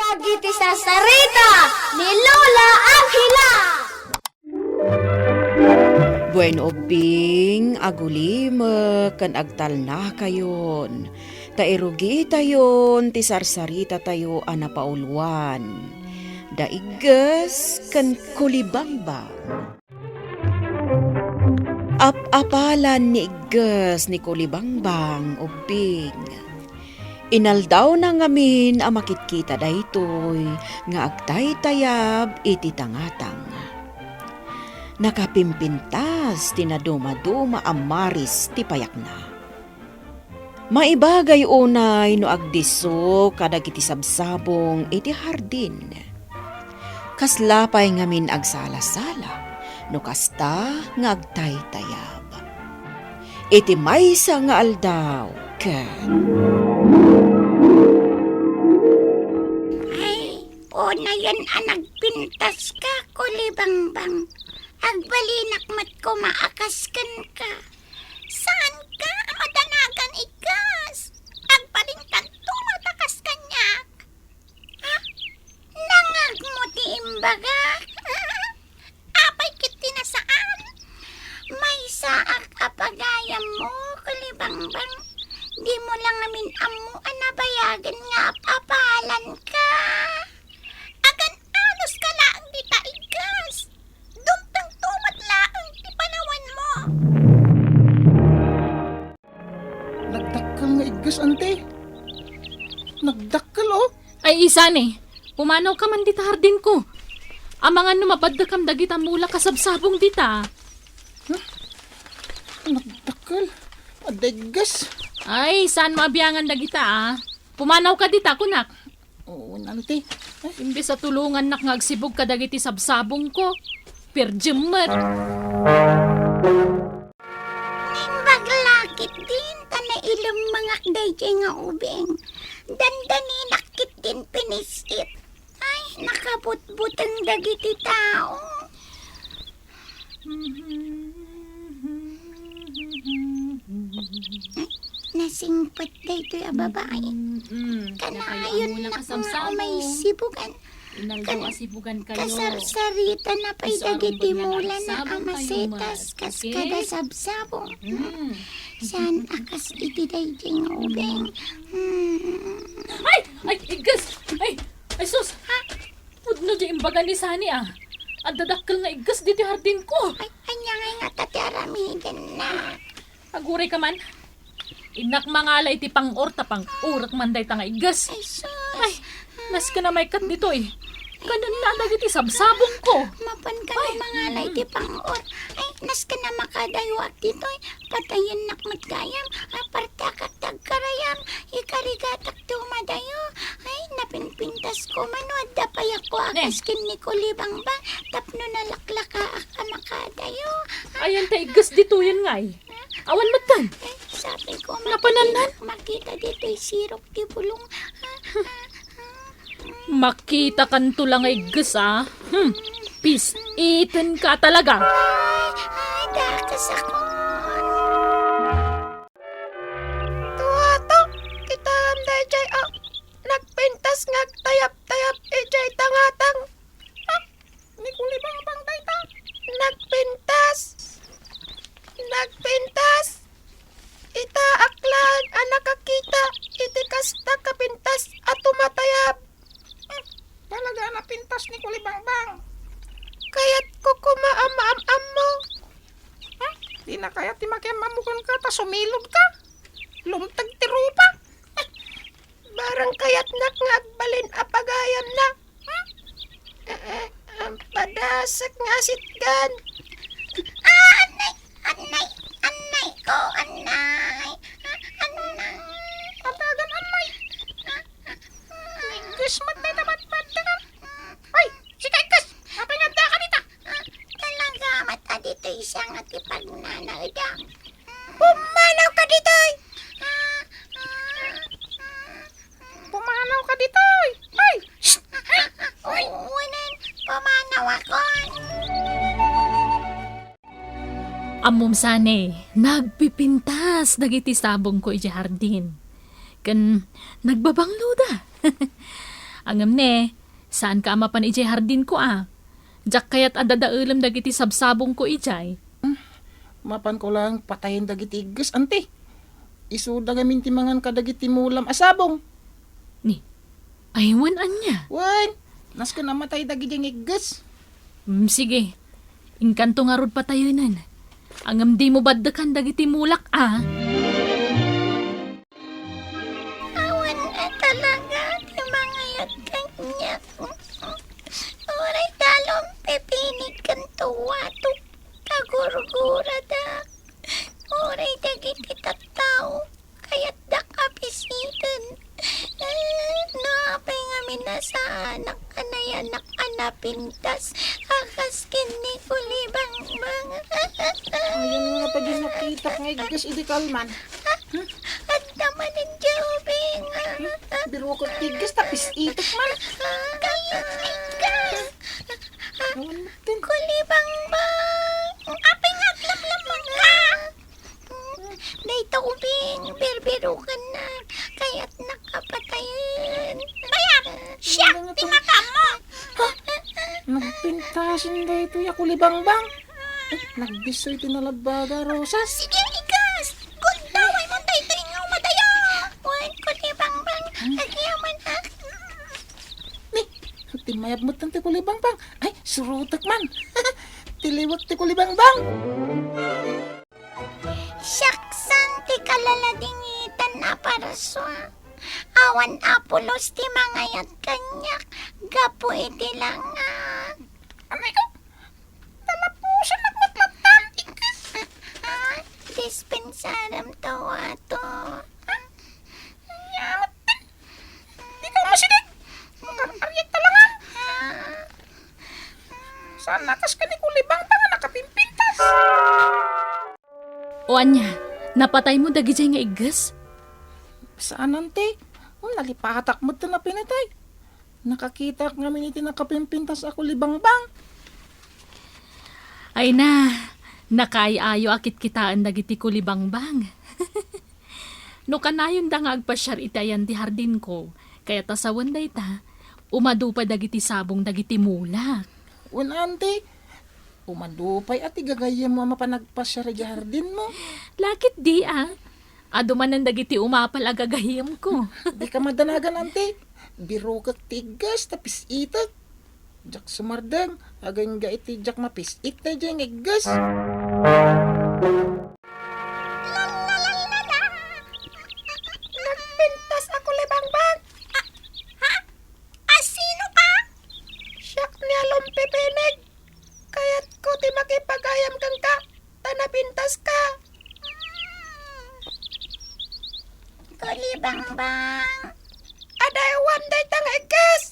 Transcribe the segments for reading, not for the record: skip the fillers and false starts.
Dagiti sa sarita ni Lola Angela. Buen ubing, agulim, kan agtal na kayon. Tairugi tayon, ti sarsarita tayo anapaulwan. Daigas, kan kulibangbang. Apalan ni igas ni kulibangbang, ubing. Inaldaw na ngamin a makitkita daytoy, nga agtay tayab iti tangatang. Nakapimpintas tinaduma-duma ang maris ti payak na. Maibagay unay no agdiso kadag iti sabsabong iti hardin. Kaslapay ngamin agsala-sala no kasta nga agtay-tayab. Iti maysa nga aldaw ken. Ay, una yan nagpintas ka, kulibangbang. Agbalinak mat ko maakaskan ka. Saan ka? Madanagan ikas. Agbalintag tumatakas kanyak. Ha? Nangag mo ti imbaga? Apay kiti na saan? May saak apagayam mo, kulibangbang. Di mo lang amin amo anabayagan nga apalan ka. Agan anos ka laang di taigas. Dumtang tumat laang ti panawan mo. Nagdakkel nga igas, ante. Nagdakkel, oh. Ay isa ni, pumanaw ka man dita hardin ko. Amangan numabad da kam dagita mula kasabsabong dita. Nagdakkel. Adigas. Ay, saan mabiyangan dagita Pumanaw ka dita kunak. Oo, ante. Imbis sa tulungan nak ngagsibog ka dagiti sabsabong ko. Pirjemmer. Baglakit din tana ilang mga dayjay nga ubing. Dandani nakit din pinisit. Ay, nakabutbutang dagiti tao. Nasingpat dayto ya babae. Kanayon na kung may sibugan. Inaldaw asibugan kayo. Kasarsarita na pa'y dagiti mula na Sabong amasetas kayo, kas okay? kada sabsabong. Saan akas iti dayjay nga ubing. Ay! Ay! Igas! Ay sus! Ha? Pudno di imbaga ni Sani Ang dadakkel nga igas dito hardin ko. Ay, anya nga tataramigan na. Aguray ka man. Inak mangalay ti pang-orta pang-urak manday tanga igas. Ay, sus. Ay! Nas ka na may kat dito Ganun na dagiti sabsabong ko. Mapan ka na mga layti pang-or. Ay, nas ka na makadaywa dito. Patayin nak matgayam. Apartakak tagkarayam. Ikarigatak tumadayo. Ay, napinpintas ko manod. Dapay ako akas kin ni kulibangbang. Tapno na laklaka ka makadayo. Ayan ta igas dito yan nga Awan matan. Ay, sabi ko Napananan? makita dito sirok di bulong. Makita kanto lang igas Peace eaten ka talaga. Ay, dakas ako. Tuwato, kita hamday jay nagpintas ngag tayap-tayap ijay tangatang. Ni kulibangbang dayta. Nagpintas. Ita aklan nakakita iti kasta kapintas at tumatayab. Talaga napintas ni kulibangbang. Kaya't ko kumaam-am mo. Di na kaya ti makiamamukon ka, ta sumilod ka. Lumtag ti rupa. Barang kaya't nakngagbalin apagayam na. Ang padasak nga sitgan. Anay ko, anay. Patagan anay. Igas magdadamat-bad ka. Ay, si Kaikas. Apay nga da ka dita. Talaga mata dito isang at ipagnanaudang. Pumanaw ka dito! Pumanaw ka dito. Ay, shh. Uwanan, pumanaw ako. Amom sane, nagpipintas dagiti sabong ko iti hardin. Kan nagbabanglo da. Angam ne, saan ka amapan ijay hardin ko Jak kayat adadaulam dagiti sabsabong ko ijay. Mapan ko lang patayin dagiti iggas, ante. Isuda gamin timangan ka dagiti mulam asabong. Ni, aywan anya. Wan, nas ka namatay dagiti iggas. Sige, inkanto nga rod patayunan. Angam di mo baddakan dagiti mulak Awan na talaga, di mga yat kanya. Oray talong pepinig kan tuwato. Kagurugura da. Oray dagiti tattao. Kaya't da kapisitan. Napay nga minasa anak anayanak anapintas. Akaskin ni kulibang mga. Ayun nga pa din nakita nga iggas, idi kalman. At naman ang jobing. Biro ko iggas, tapis itok man. Kulibang bang. Apay nga lamlamang ka. Dahito ubing, berbero ka na. Kaya't nakapatayin. Bayan, siya, timaka mo. Nagpintasin da ito ya kulibang-bang. Nagbisoy tinalabaga, Rosas. Sige, igas. Gundaway mo dahito ingaw madayo. Wan, kulibang bang. Nagyaman na. Ni, timayab mo tanti kulibang-bang. Ay, surutak man. Tiliwag ti kulibang-bang. Syaksan, ti kalaladingitan na paraswa. Awan apulos ti mangayat kanyak. Gapo iti langan. Anay ko, talapusan nagmatlatan. Ikas. Dispensaram tawato. Yamat din. Di ka masinig. Makararyat talangan. Saan nakas ka ni kulibang-bang na nakapimpintas? O anya, napatay mo dagijay nga iggas? Saan ante? Nalipatak mo ito na pinatay. Nakakita nga miniti nakapimpintas ako libang-bang. Ay na, nakaayo akit kitaan dagiti kulibang-bang. No kanayon da nga agpasyar itayan ti hardin ko, kaya tasawan da ita, umadupa dagiti sabong dagiti mulak. Wan ante, umadupay at igagayam mo mapanagpasya rin jardin mo. Lakit di adumanan dagiti umapal agagahiyam ko. Di ka madanagan ante. Biro ka tigas tapis itat. Jak sumardang, agang ga iti jak mapis ita dyan igas. Nagpintas ako libang-bang. Sino ka? Siyak niya lumpipinig. Kaya't ko ti makipagayam kang ka. Tanapintas ka. Kulibang bang. Aday one day tang igas.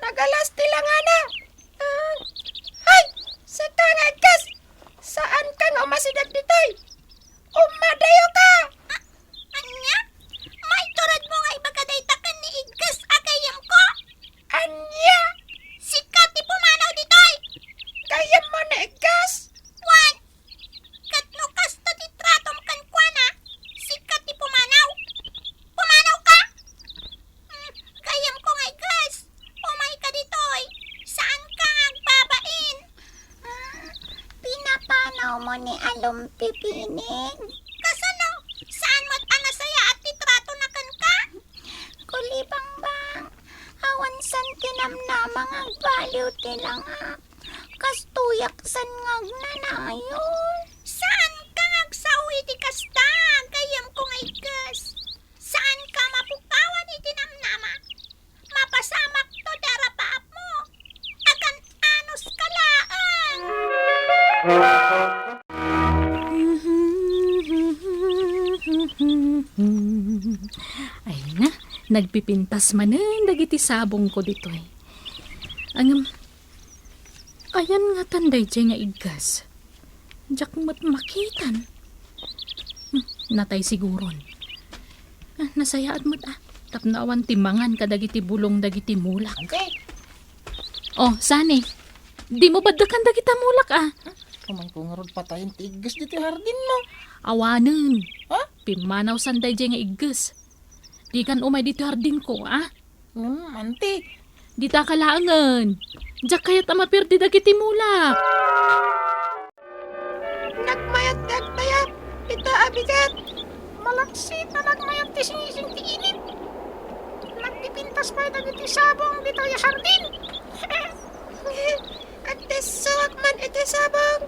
Nagalas tilangana. Hay! Sa tang igas. Saan ka nga masidag ditoy? Umadayo ka! Anya? May turad mo nga ibagadaitakan ni Igas agayam ko? Anya! Sikat ti pumanaw ditoy! Kaya mo na igas. Wan! Katno kasto ti tratom kan kuana? Sikat ti pumanaw? Pumanaw ka? Gayam ko nga Igas! Umay ka ditoy! Saan ka agbabain? Pinapanaw mo ni Along Pipinig? Kasano? Saan mo't anasaya at titrato na kan ka? Kulibang bang, awan san tinamnamang agbaliw tilangak. Kastuyak san ngag nanayon. Saan ka ngagsawi di kasta? Gayam ko nga Igas. Saan ka mapukawan iti namnama? Mapasamak to darapaap mo. Akan anos kalaan. Ay na, nagpipintas manen dagiti sabong ko ditoy. Ayan nga tanday dyan nga igas. Diyak mo't makitan. Natay siguron. Nasayaat mo't tapnaawan timangan kadagiti bulong dagiti mulak. Ante, Oh, sani. Di mo baddakan dagita mulak kuman ko nga rod patayin tigas dito hardin mo. Awanen. Ha? Pimanaw sanday dyan nga igas. Di kan umay dito hardin ko Ante, Di ta kalaangan. Diyak kaya't amapirdi dagiti mulak. Nagmayat dagtayap, ita abigat. Malaksit na nagmayat ti sinising ti init. Nagpipintas pa dagiti sabong dito ya hardin. At suwak man iti sabong.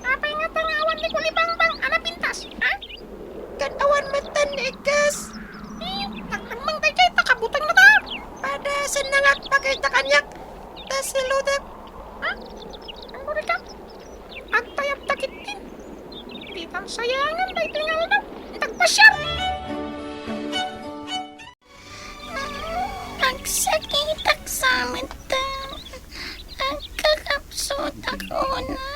Apay nga tangawan ni Kulibangbang, pintas, ha? Kanawan matan ni Ikas. Naglamang tayo kayo, takabutang na ta. Pada sanangak pakita kanyak. Tas siludak. Ha? Ang buri ka? Agtayap takit din. Di tan sayangan tayo tingal na. Tagpasyar. Ang sakit ak sa mata. Ang kakapsot ako na.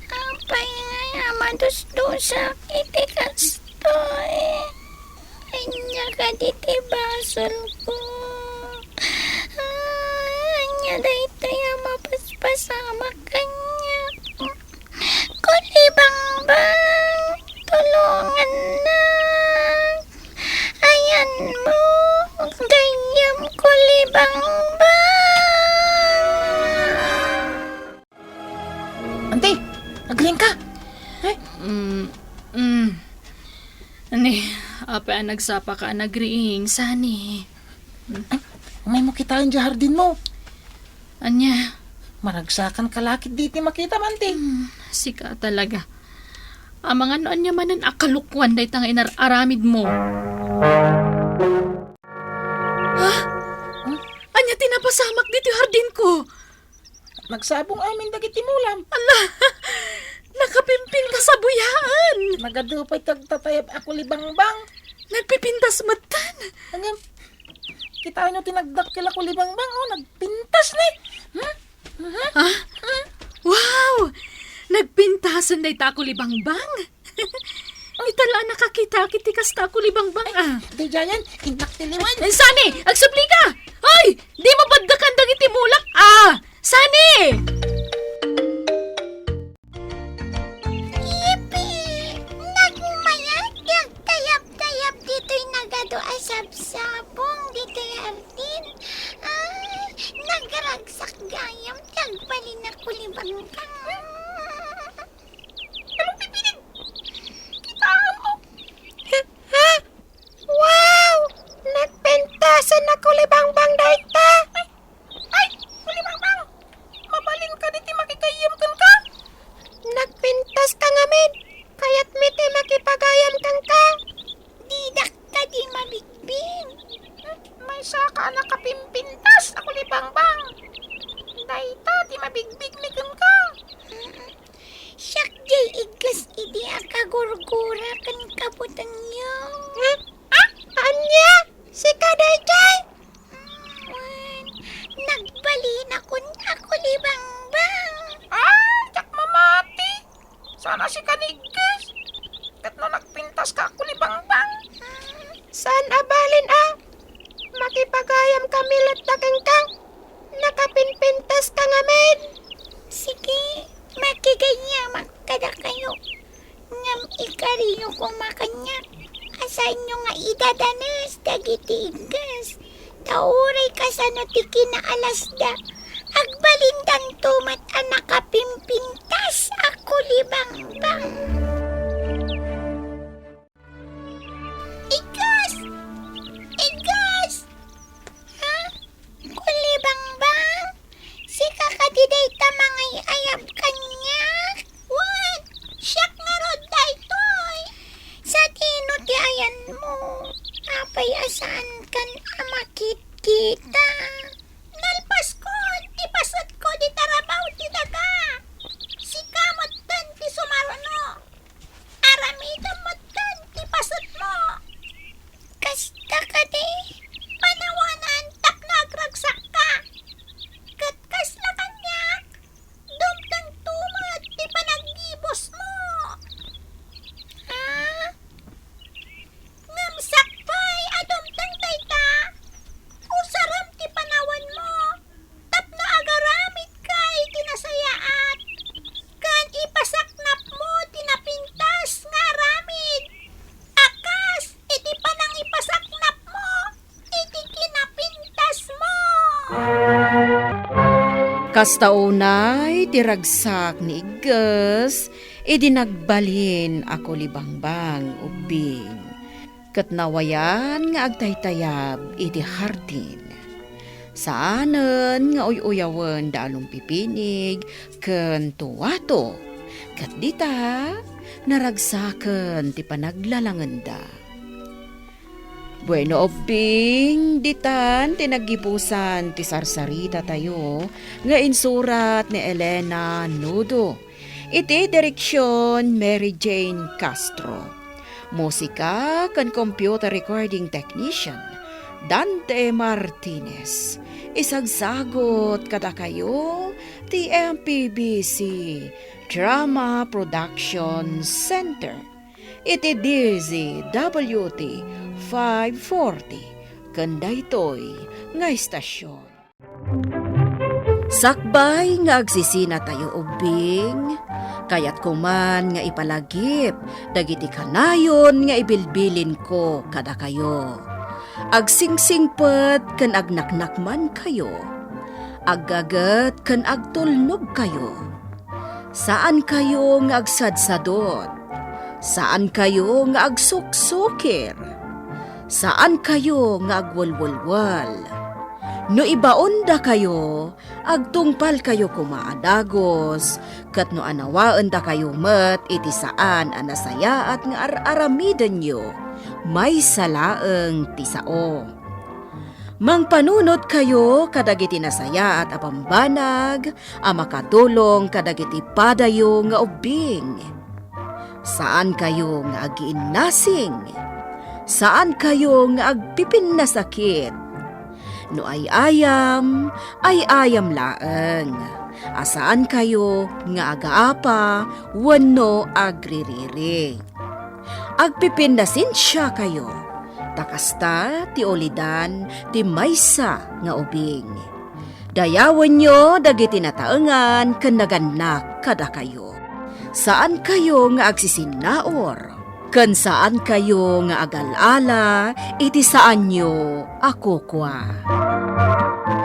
Apay nga madusdusak iti kastoy. Anya ka diti basol ko. Anya dayto ya mapaspasama kanya. Kulibangbang, tulungan na. Ayan mo, gayam Kulibangbang. Ante, nagling ka. Ani, apa nagsapa ka nagriing sani. May mo kitain di hardin mo. Anya, Maragsakan kalakit diti makita mante. sika talaga. Ang mga noon niya manan akalukwan day tanga inararamid mo. Ha? Anya tinapasamak dito yung hardin ko. Nagsabong amin dagiti mulam. Nakapimpin ka sa buyaan. Nagadupay tagtatayap ako Libangbang. Nagpipintas matan. Hanggang kita nyo tinagdak kila Kulibangbang. Oh, nagpintas ni. Ha? Wow! Nagpintasan na ita ko libangbang. Itala nakakita kiti kasta ko libangbang ah. Di jayan, intak tiliwan. Sani! Agsubli ka! Hoy! Di mo baddakan dagiti mulak ah! Sani! Yipi! Nagmayag, tayap-tayap dito'y nagado asab-sabong dito'y ardin. Ay, nagragsak gayam, tagpali na Kulibangbang. Anong pipinig? Kitaan mo. Ha? Wow! Nagpentasan na Kulibangbang dayta. Ay! Kulibangbang! Mabalin ka diti makikayam kan ka. Nagpintas ka ngamin. Kaya't miti makipagayam kang ka. Didak ka di mabigbing. May saka na kapimpintas ako Kulibangbang. Dayta di mabigbig ni kan ka. Siyak jay igas idi akagurgura kan kabutan niyo. Anya? Si Kaday Jay? Wan, nagbalin akon ako Libangbang. Jak mamati. Sana si Kanigas. Kat no nagpintas ka Kulibangbang. Saan abalin makipagayam kami latakang kang. Nakapinpintas ka ngamin. Sige, makiganyamak kada kayo. Ngam ikariyo ko makanya. Asan nyo nga idadanas dagiti igas. Tauray ka sa notiki na alasda. Agbalindan tumat ang nakapimpintas ako Libangbang. Igas! Igas! Ha? Kulibangbang? Si kakadiday tamangay ayab kanya? What? Siyak nga rod daytoy. Sa tino ti ayan mo. Apay asaan kan amakit kita. Nalpas ko, ti pasat ko di tarabaw ti daga. Si kamot tan ti sumaruno. Aramidam mo tan ti pasat mo. Kasta ka di. Panawanan tak nagragsak ka. Katkas na kanya. Dumtang tumat ti panagibos mo. Ha? Ngamsak pa'y adumtang tayta. Usaram ti Kastaunay tiragsak ni Iges, nagbalhin ako libangbang ubing. Katnawayan nga agtaytayab hardin. Saanen nga uyawan dalong pipinig ken tuwato. Kat dita naragsaken ti panaglalangenda. Bueno ubing, ditan tinagipusan ti sarsarita tayo nga insurat ni Elena Nudo. Iti direksyon Mary Jane Castro. Musika kan computer recording technician Dante Martinez. Isagsagot kada kayo ti MPBC Drama Production Center. Iti DZWT 540 kandaytoy nga istasyon. Sakbay nga agsisina tayo ubing, kayat kuman nga ipalagip, dagiti kanayon nga ibilbilin ko kada kayo. Agsingsingpet kan agnaknakman kayo, aggagat kan agtulnog kayo. Saan kayo nga agsadsadot? Saan kayo nga agsuksukir? Saan kayo nga agwalwalwal? No ibaon da kayo, agtungpal kayo kumaadagos, kat no anawaan da kayo met iti saan anasaya at nga aramidan nyo, may salaeng tisao. Mangpanunot kayo kadagiti nasaya at apambanag, makatulong kadagiti padayo nga ubing. Saan kayo nga agiinnasing? Saan kayo nga agpipin na sakit? No ay ayam laeng. Asaan kayo nga agaapa, wano agririri. Agpipin na sinsya kayo. Takasta ti olidan ti maysa nga ubing. Dayawan nyo dagiti nataengan ken naganak kada kayo. Saan kayo nga agsisinaor? Ken saan kayo nga agalala, iti saan nyo ako kwa.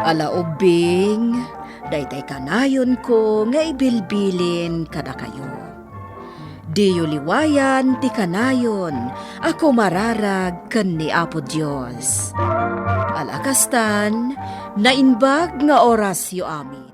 Ala ubing, daytay kanayon ko nga ibilbilin kada kayo. Diyo liwayan ti kanayon, ako mararag ken ni Apo Dios. Alakastan, nainbag nga orasyo amin.